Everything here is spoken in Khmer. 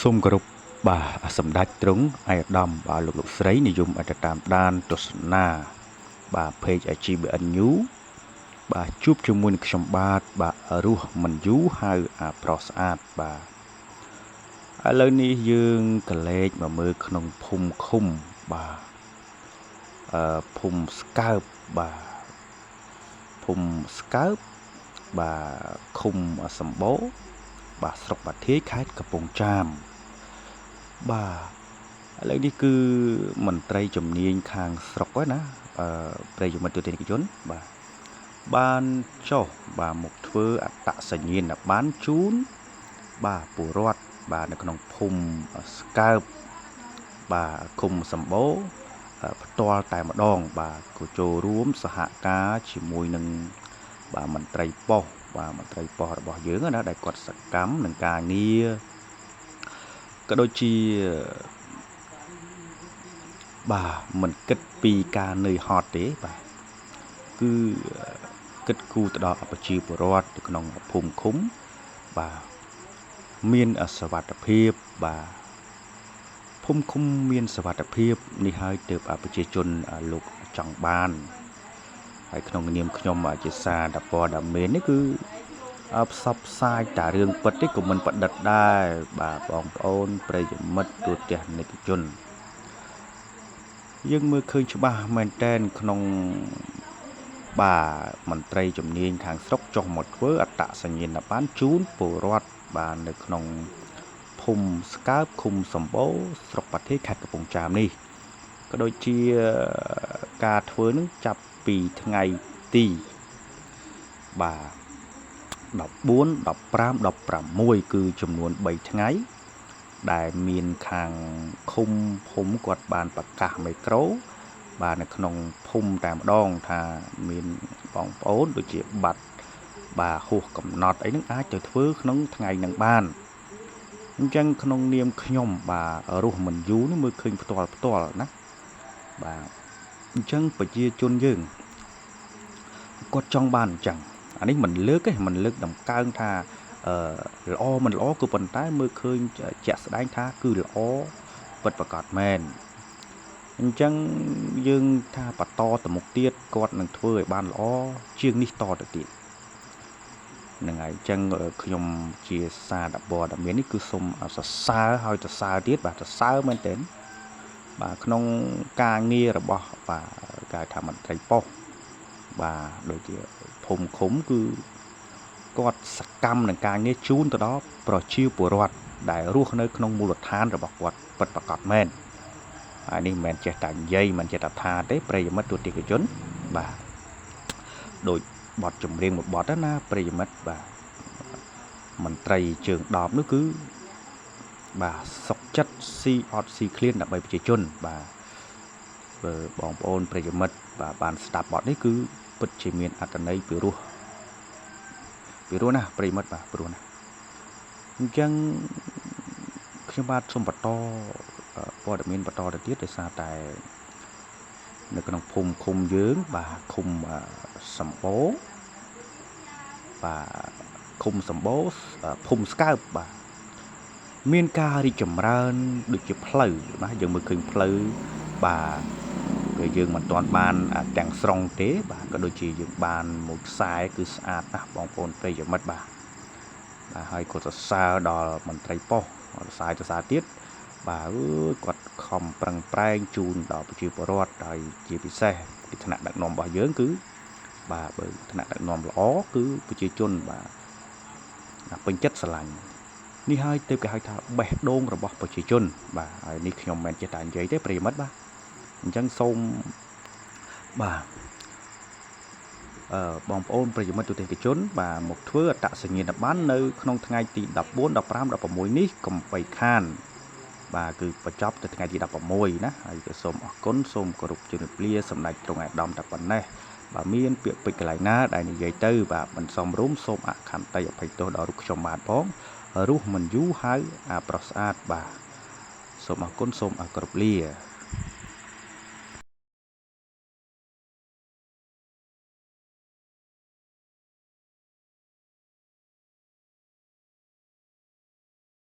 សូមគោរពបាទសម្ដេចទ្រង់ឯកឧត្តមបាទលោកស្រីនិយមអត្តតាមដានទស្សនាបាទ page IGBN News បាទជួបជាមួយនឹងខ្ញុំបាទរស់មិនយូរហៅប្រុសស្អាតបាទឥឡូវនេះយើងក៏លេចមកមើលក្នុងភូមិឃុំបាទភូមិស្កើបបាទភូមិស្កើបបាទឃុំសម្បូរបាទស្រុកបាធាយខេត្តកំពង់ចាមបាទឥឡូវនេះគឺមន្ត្រីជំនាញខាងស្រុកហ្នឹងណាប្រិយមិត្តទូទាំងជនបាទបានចុះបាទមកធ្វើអត្តសញ្ញាណប័ណ្ណជូនបាទពលរដ្ឋបាទនៅក្នុងភូមិស្កើបបាទឃុំសម្បូរផ្ទាល់តែម្ដងបាទក៏ចូលរួមសហការជាមួយនឹងបាទមន្ត្រីប៉ុស្តិ៍បាទមន្ត្រីប៉ុស្តិ៍របស់យើងណាដែលគាត់សកម្មនឹងការងារក៏ដូចជាបាទមិនគិតពីការនឿយហត់ទេបាទគឺគិតគូរទៅដល់ប្រជាពលរដ្ឋនៅក្នុងភូមិឃុំបាទមានសុវត្ថិភាពបាទភូមិឃុំមានសុវត្ថិភាពនេះហើយទើបប្រជាជនលោកចង់បានហើយក្នុងនាមខ្ញុំជាសារព័ត៌មាននេះគឺផ្សព្វផ្សាយតែរឿងពិតទេក៏មិនប្រឌិតដែរបាទបងប្អូនប្រិយមិត្តទូទាំងនិកជនយើងមើលឃើញច្បាស់មែនតែនក្នុងបាទមន្ត្រីជំនាញខាងស្រុកចុះមកធ្វើអត្តសញ្ញាណប័ណ្ណជូនពលរដ្ឋបាទនៅក្នុងភូមិស្កើបឃុំសម្បូរស្រុកបាធាយខេត្តកំពង់ចាមនេះក៏ដូចជាការធ្វើនឹងចាប់ពីថ្ងៃទីបាទ14 15 16គឺចំនួន3ថ្ងៃដែលមានខាងឃុំភូមិគាត់បានប្រកាសមេក្រូបាទនៅក្នុងភូមិតែម្ដងថាមានបងប្អូនដូចជាបាត់បាទហួសកំណត់អីហ្នឹងអាចទៅធ្វើក្នុងថ្ងៃហ្នឹងបានអញ្ចឹងក្នុងនាមខ្ញុំបាទរស់មិនយូរនេះមើលឃើញផ្ទាល់ណាបាទអញ្ចឹងប្រជាជនយើងគាត់ចង់បានអញ្ចឹងអានេះមិនលើកទេមិនលើកដំកើងថាល្អមិនល្អគឺប៉ុន្តែមើលឃើញជាក់ស្ដែងថាគឺល្អពិតប្រាកដមែនអញ្ចឹងយើងថាបន្តទៅមុខទៀតគាត់នឹងធ្វើឲ្យបានល្អជាងនេះតទៅទៀតហ្នឹងហើយអញ្ចឹងខ្ញុំជាសារព័ត៌មាននេះគឺសូមសរសើរឲ្យសរសើរទៀតបាទសរសើរមែនទែនបាទក្នុងការងាររបស់បាទគេថាមន្ត្រីប៉ុស្តិ៍បាទដូចជាភូមិឃុំគឺគាត់សកម្មនឹងការងារជូនទៅដល់ប្រជាពលរដ្ឋដែលរស់នៅក្នុងមូលដ្ឋានរបស់គាត់ពិតប្រាកដមែនហើយនេះមិនមែនចេះតែនិយាយមិនចេះតែថាទេប្រិយមិត្តទូទាំងជនបាទដូចបទចម្រៀងមួយបទណាប្រិយមិត្តបាទមន្ត្រីជើងដបនោះគឺបាទសុកចិត្តស៊ីអត់ស៊ីឃ្លានដើម្បីប្រជាជនបាទបងប្អូនប្រិយមិត្តបាទបានស្ដាប់បទនេះគឺពិតជាមានអត្ថន័យពីរោះណាប្រិយមិត្តបាទព្រោះណាអញ្ចឹងខ្ញុំបាទសូមបន្តព័ត៌មានបន្តទៅទៀតដោយសារតែនៅក្នុងភូមិឃុំយើងបាទឃុំសម្បូរបាទឃុំសម្បូរភូមិស្កើបបាទមានការរីកចម្រើនដូចជាផ្លូវណាយើងមើលឃើញផ្លូវបាទគឺយើងមិនទាន់បានទាំងស្រុងទេបាទក៏ដូចជាយើងបានមួយខ្សែគឺស្អាតណាស់បងប្អូនប្រិយមិត្តបាទហើយក៏សរសើរដល់មន្ត្រីប៉ុស្តិ៍សរសើរទៀតបាទគាត់ខំប្រឹងប្រែងជូនដល់ប្រជាពលរដ្ឋហើយជាពិសេសពីឋានៈដឹកនាំរបស់យើងគឺបាទបើឋានៈដឹកនាំល្អគឺប្រជាជនបាទពេញចិត្តស្រឡាញ់នេះហើយទើបគេហៅថាបេះដូងរបស់ប្រជាជនបាទហើយនេះខ្ញុំមិនចេះតែនិយាយទេប្រិយមិត្តបាទអញ្ចឹងសូមបាទបងប្អូនប្រិយមិត្តទូទាំងជនបាទមកធ្វើអត្តសញ្ញាណប័ណ្ណនៅក្នុងថ្ងៃទី14 15 16នេះកុំបីខានបាទគឺបញ្ចប់ទៅថ្ងៃទី16ណាហើយក៏សូមអរគុណសូមគោរពជម្រាបលាសម្ដេចទ្រង់ឯកឧត្តមតែប៉ុណ្ណេះបាទមានពាក្យពេចន៍កន្លែងណាដែលនិយាយទៅបាទមិនសមរម្យសូមអខន្តីអភ័យទោសដល់រូបខ្ញុំបាទផងរស់មិនយូរហៅប្រុសស្អាតបាទសូមអរគុណសូមគោរពលា